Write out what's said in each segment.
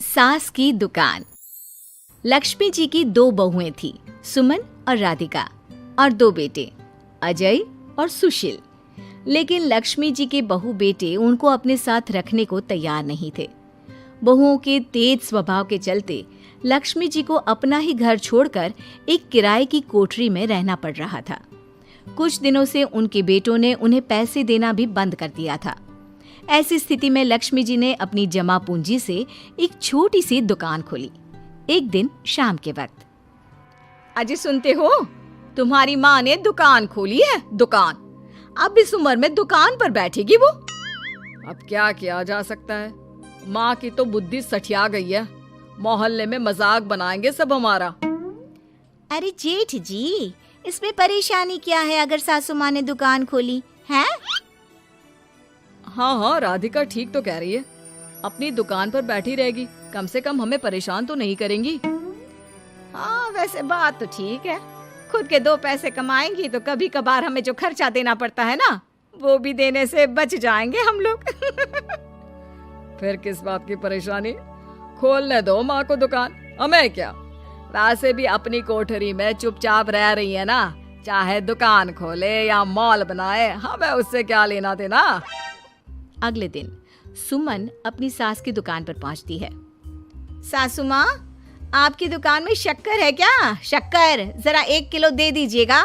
सास की दुकान। लक्ष्मी जी की दो बहुएं थी, सुमन और राधिका, और दो बेटे, अजय और सुशील। लेकिन लक्ष्मी जी के बहू बेटे उनको अपने साथ रखने को तैयार नहीं थे। बहुओं के तेज स्वभाव के चलते लक्ष्मी जी को अपना ही घर छोड़कर एक किराए की कोठरी में रहना पड़ रहा था। कुछ दिनों से उनके बेटों ने उन्हें पैसे देना भी बंद कर दिया था। ऐसी स्थिति में लक्ष्मी जी ने अपनी जमा पूंजी से एक छोटी सी दुकान खोली। एक दिन शाम के वक्त, अजय सुनते हो, तुम्हारी माँ ने दुकान खोली है। दुकान अब इस उम्र में दुकान पर बैठेगी वो। अब क्या किया जा सकता है, माँ की तो बुद्धि सठिया गई है। मोहल्ले में मजाक बनाएंगे सब हमारा। अरे जेठ जी, इसमें परेशानी क्या है अगर सासू माँ ने दुकान खोली है? हाँ, राधिका ठीक तो कह रही है। अपनी दुकान पर बैठी रहेगी, कम से कम हमें परेशान तो नहीं करेंगी। हाँ, वैसे बात तो ठीक है। खुद के दो पैसे कमाएंगी तो कभी कभार हमें जो खर्चा देना पड़ता है ना, वो भी देने से बच जाएंगे हम लोग। फिर किस बात की परेशानी, खोलने दो माँ को दुकान, हमें क्या। वैसे भी अपनी कोठरी में चुपचाप रह रही है ना, चाहे दुकान खोले या मॉल बनाए, हमें उससे क्या लेना देना। अगले दिन सुमन अपनी सास की दुकान पर पहुंचती है। सासू माँ, आपकी दुकान में शक्कर है क्या? शक्कर जरा 1 किलो दे दीजिएगा।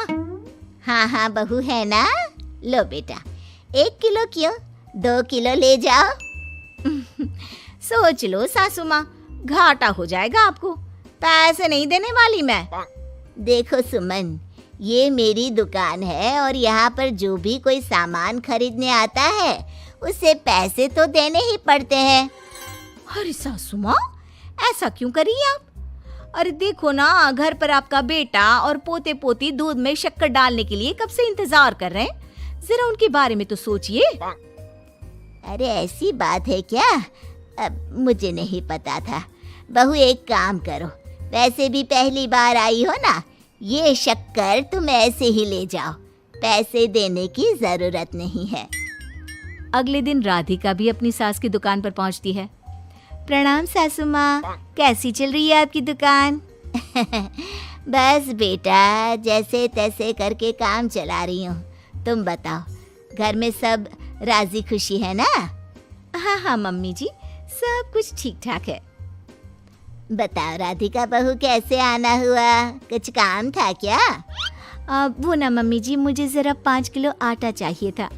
हाँ हाँ बहू, है ना, लो बेटा, 1 किलो क्यों, 2 किलो ले जाओ। सोच लो सासू माँ, घाटा हो जाएगा आपको, पैसे नहीं देने वाली मैं। देखो सुमन, ये मेरी दुकान है और यहाँ पर जो भी कोई सामान खरीदने आता है उसे पैसे तो देने ही पड़ते हैं। अरे सासू माँ, ऐसा क्यों कर रही आप? अरे देखो ना, घर पर आपका बेटा और पोते पोती दूध में शक्कर डालने के लिए कब से इंतजार कर रहे हैं। जरा उनके बारे में तो सोचिए। अरे ऐसी बात है क्या? अब मुझे नहीं पता था। बहू एक काम करो, वैसे भी पहली बार आई हो ना, ये शक्कर तुम ऐसे ही ले जाओ, पैसे देने की जरूरत नहीं है। अगले दिन राधिका भी अपनी सास की दुकान पर पहुंचती है। प्रणाम सासू माँ, कैसी चल रही है आपकी दुकान? बस बेटा, जैसे तैसे करके काम चला रही हूँ। तुम बताओ, घर में सब राजी खुशी है ना? हाँ हाँ मम्मी जी, सब कुछ ठीक ठाक है। बताओ राधिका बहू, कैसे आना हुआ? कुछ काम था क्या? वो ना मम्मी जी, मुझे जरा 5 किलो आटा चाहिए था।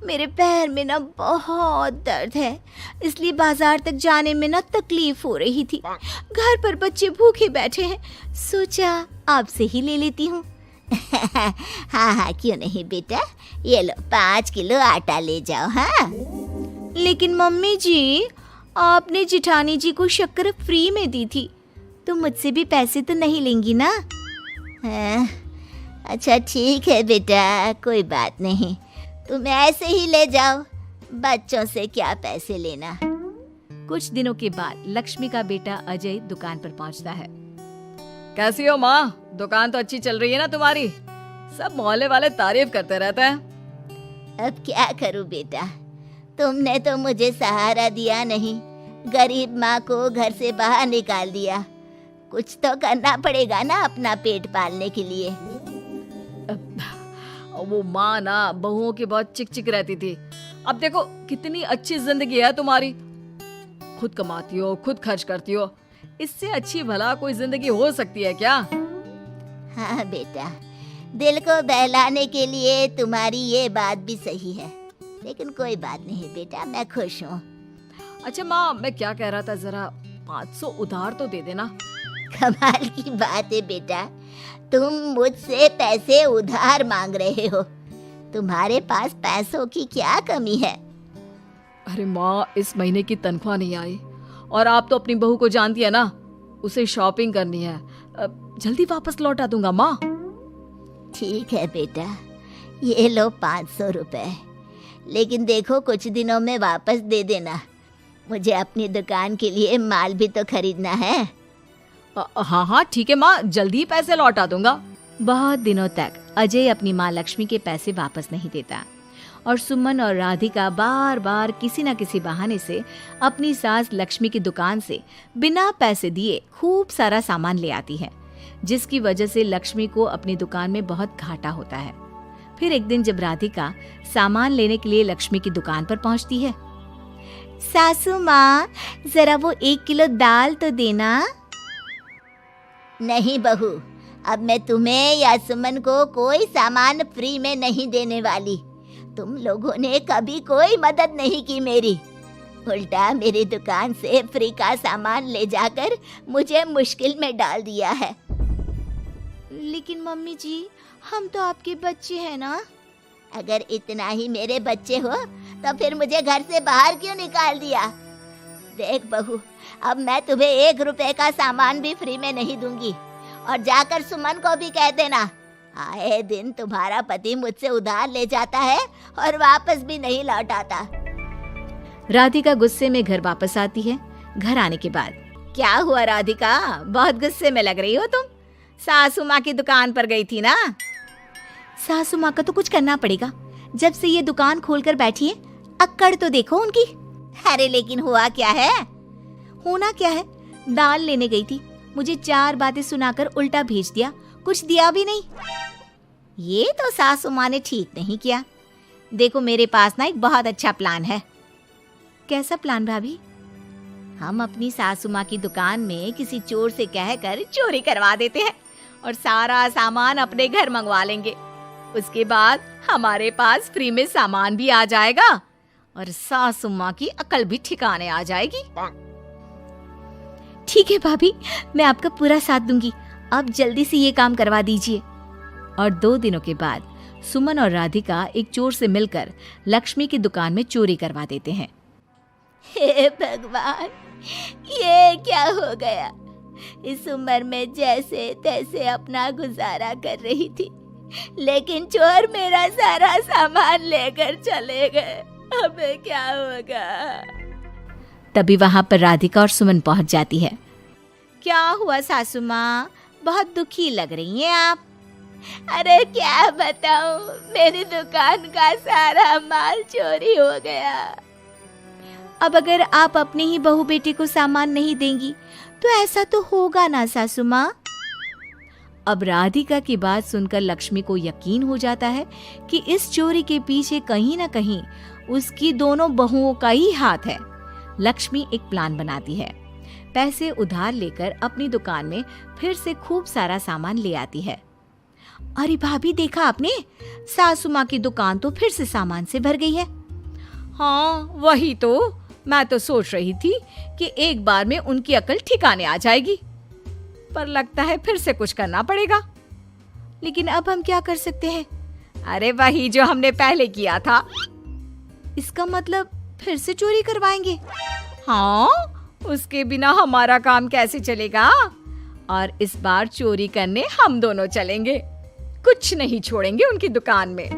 मेरे पैर में ना बहुत दर्द है, इसलिए बाजार तक जाने में ना तकलीफ हो रही थी। घर पर बच्चे भूखे बैठे हैं, सोचा आपसे ही ले लेती हूँ। हाँ हाँ, क्यों नहीं बेटा, ये लो 5 किलो आटा ले जाओ। हाँ, लेकिन मम्मी जी, आपने जिठानी जी को शक्कर फ्री में दी थी, तो मुझसे भी पैसे तो नहीं लेंगी ना? हाँ, अच्छा ठीक है बेटा, कोई बात नहीं, तुम ऐसे ही ले जाओ, बच्चों से क्या पैसे लेना। कुछ दिनों के बाद लक्ष्मी का बेटा अजय दुकान पर पहुंचता है। कैसी हो माँ, दुकान तो अच्छी चल रही है ना तुम्हारी? सब मोहल्ले वाले तारीफ करते रहते हैं। अब क्या करूं बेटा, तुमने तो मुझे सहारा दिया नहीं, गरीब माँ को घर से बाहर निकाल दिया। कुछ तो करना पड़ेगा ना अपना पेट पालने के लिए। वो माँ ना बहुओं की बहुत चिक चिक रहती थी। अब देखो कितनी अच्छी जिंदगी है तुम्हारी, खुद कमाती हो, खुद खर्च करती हो। इससे अच्छी भला कोई जिंदगी हो सकती है क्या? हाँ बेटा, दिल को बहलाने के लिए तुम्हारी ये बात भी सही है, लेकिन कोई बात नहीं बेटा, मैं खुश हूँ। अच्छा माँ, मैं क्या कह रहा था, जरा 500 उधार तो दे देना। कमाल की बात है बेटा, तुम मुझसे पैसे उधार मांग रहे हो? तुम्हारे पास पैसों की क्या कमी है? अरे माँ, इस महीने की तनख्वाह नहीं आई और आप तो अपनी बहू को जानती है ना, उसे शॉपिंग करनी है। जल्दी वापस लौटा दूंगा माँ। ठीक है बेटा, ये लो 500 रुपए, लेकिन देखो कुछ दिनों में वापस दे देना, मुझे अपनी दुकान के लिए माल भी तो खरीदना है। हाँ हाँ ठीक है माँ, जल्दी पैसे लौटा दूंगा। बहुत दिनों तक अजय अपनी माँ लक्ष्मी के पैसे वापस नहीं देता और सुमन और राधिका बार बार किसी न किसी बहाने से अपनी सास लक्ष्मी की दुकान से बिना पैसे दिए खूब सारा सामान ले आती है, जिसकी वजह से लक्ष्मी को अपनी दुकान में बहुत घाटा होता है। फिर एक दिन जब राधिका सामान लेने के लिए लक्ष्मी की दुकान पर पहुंचती है, सासू माँ, जरा वो 1 किलो दाल तो देना। नहीं बहू, अब मैं तुम्हें या सुमन को कोई सामान फ्री में नहीं देने वाली। तुम लोगों ने कभी कोई मदद नहीं की मेरी, उल्टा मेरी दुकान से फ्री का सामान ले जाकर मुझे मुश्किल में डाल दिया है। लेकिन मम्मी जी, हम तो आपके बच्चे हैं ना। अगर इतना ही मेरे बच्चे हो तो फिर मुझे घर से बाहर क्यों निकाल दिया? देख बहू, अब मैं तुम्हें 1 रुपए का सामान भी फ्री में नहीं दूंगी। और जाकर सुमन को भी कह देना, आए दिन तुम्हारा पति मुझसे उधार ले जाता है और वापस भी नहीं लौट आता। राधिका गुस्से में घर वापस आती है। घर आने के बाद, क्या हुआ राधिका, बहुत गुस्से में लग रही हो तुम? सासू माँ की दुकान पर गई थी ना? सासू माँ का तो कुछ करना पड़ेगा, जब से ये दुकान खोलकर बैठी है। अक्कड़ तो देखो उनकी। अरे लेकिन हुआ क्या है? होना क्या है, दाल लेने गई थी, मुझे 4 बातें सुनाकर उल्टा भेज दिया, कुछ दिया भी नहीं। ये तो सासू माँ ने ठीक नहीं किया। देखो मेरे पास ना एक बहुत अच्छा प्लान है। कैसा प्लान भाभी? हम अपनी सासू माँ की दुकान में किसी चोर से कहकर चोरी करवा देते हैं और सारा सामान अपने घर मंगवा लेंगे। उसके बाद हमारे पास फ्री में सामान भी आ जाएगा और सासू माँ की अकल भी ठिकाने आ जाएगी। ठीक है भाभी, मैं आपका पूरा साथ दूंगी। आप जल्दी से ये काम करवा दीजिए। और 2 दिनों के बाद सुमन और राधिका एक चोर से मिलकर लक्ष्मी की दुकान में चोरी करवा देते हैं। हे भगवान, ये क्या हो गया? इस उम्र में जैसे तैसे अपना गुजारा कर रही थी, लेकिन चोर मेरा सारा सामान लेकर चले गए। अब क्या होगा? तभी वहां पर राधिका और सुमन पहुंच जाती है। क्या हुआ सासू माँ, बहुत दुखी लग रही हैं आप। अरे क्या बताऊं, मेरी दुकान का सारा माल चोरी हो गया। अब अगर आप अपने ही बहू बेटे को सामान नहीं देंगी तो ऐसा तो होगा ना सासू माँ। अब राधिका की बात सुनकर लक्ष्मी को यकीन हो जाता है कि इस चोरी के पीछे कहीं ना कहीं उसकी दोनों बहुओं का ही हाथ है। लक्ष्मी एक प्लान बनाती है। पैसे उधार लेकर अपनी दुकान में फिर से खूब सारा सामान ले आती है। अरे भाभी, देखा आपने, सासू माँ की दुकान तो फिर से सामान से भर गई है। हाँ वही तो, मैं तो सोच रही थी कि एक बार में उनकी अकल ठिकाने आ जाएगी, पर लगता है फिर से कुछ करना पड़ेगा। लेकिन अब हम क्या कर सकते हैं? अरे वही जो हमने पहले किया था। इसका मतलब फिर से चोरी करवाएंगे? हाँ, उसके बिना हमारा काम कैसे चलेगा? और इस बार चोरी करने हम दोनों चलेंगे, कुछ नहीं छोड़ेंगे उनकी दुकान में।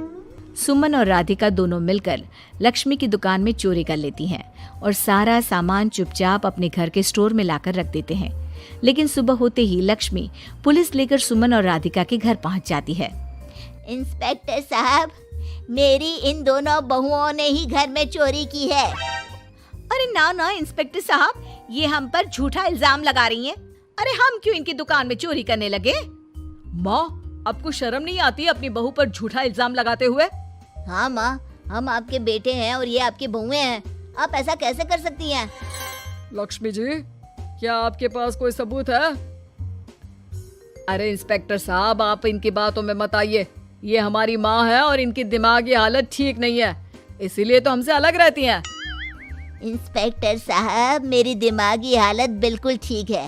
सुमन और राधिका दोनों मिलकर लक्ष्मी की दुकान में चोरी कर लेती हैं और सारा सामान चुपचाप अपने घर के स्टोर में लाकर रख देते हैं। लेकिन सुबह होते ही लक्ष्मी पुलिस लेकर सुमन और राधिका के घर पहुंच जाती है। इंस्पेक्टर साहब, मेरी इन दोनों बहुओं ने ही घर में चोरी की है। अरे ना ना इंस्पेक्टर साहब, ये हम पर झूठा इल्जाम लगा रही हैं। अरे हम क्यों इनकी दुकान में चोरी करने लगे? माँ, आपको शर्म नहीं आती अपनी बहू पर झूठा इल्जाम लगाते हुए? हाँ माँ, हम आपके बेटे हैं और ये आपकी बहुएं हैं, आप ऐसा कैसे कर सकती हैं? लक्ष्मी जी, क्या आपके पास कोई सबूत है? अरे इंस्पेक्टर साहब, आप इनकी बातों में मत आइए। ये हमारी माँ है और इनकी दिमागी हालत ठीक नहीं है, इसीलिए तो हमसे अलग रहती हैं। इंस्पेक्टर साहब, मेरी दिमागी हालत बिल्कुल ठीक है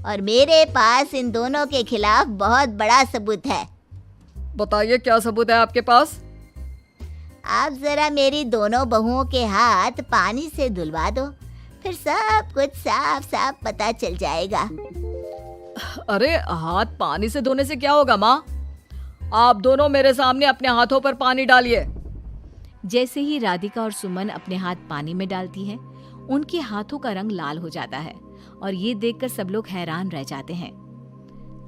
और मेरे पास इन दोनों के खिलाफ बहुत बड़ा सबूत है। बताइए, क्या सबूत है आपके पास? आप जरा मेरी दोनों बहुओं के हाथ पानी से धुलवा दो, फिर सब कुछ साफ साफ पता चल जाएगा। अरे हाथ पानी से धोने से क्या होगा माँ? आप दोनों मेरे सामने अपने हाथों पर पानी डालिए। जैसे ही राधिका और सुमन अपने हाथ पानी में डालती हैं, उनके हाथों का रंग लाल हो जाता है और ये देखकर सब लोग हैरान रह जाते हैं।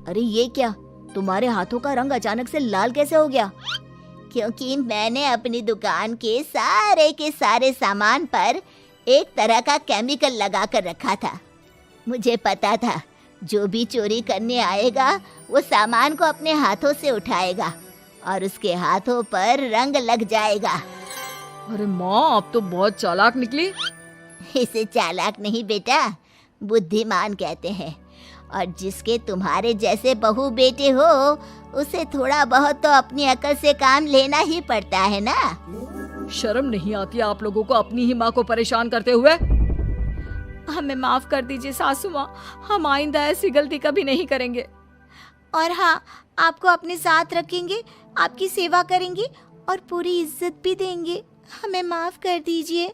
अरे ये क्या, तुम्हारे हाथों का रंग अचानक से लाल कैसे हो गया? क्योंकि मैंने अपनी दुकान के सारे सामान पर एक तरह का केमिकल लगा कर रखा था। मुझे पता था जो भी चोरी करने आएगा वो सामान को अपने हाथों से उठाएगा और उसके हाथों पर रंग लग जाएगा। अरे माँ, आप तो बहुत चालाक निकली। इसे चालाक नहीं बेटा, बुद्धिमान कहते हैं। और जिसके तुम्हारे जैसे बहू बेटे हो उसे थोड़ा बहुत तो अपनी अकल से काम लेना ही पड़ता है ना। शर्म नहीं आती आप लोगों को अपनी ही माँ को परेशान करते हुए? हमें माफ कर दीजिए सासू माँ, हम आइंदा ऐसी गलती कभी नहीं करेंगे। और हाँ, आपको अपने साथ रखेंगे, आपकी सेवा करेंगे और पूरी इज्जत भी देंगे। हमें माफ कर दीजिए।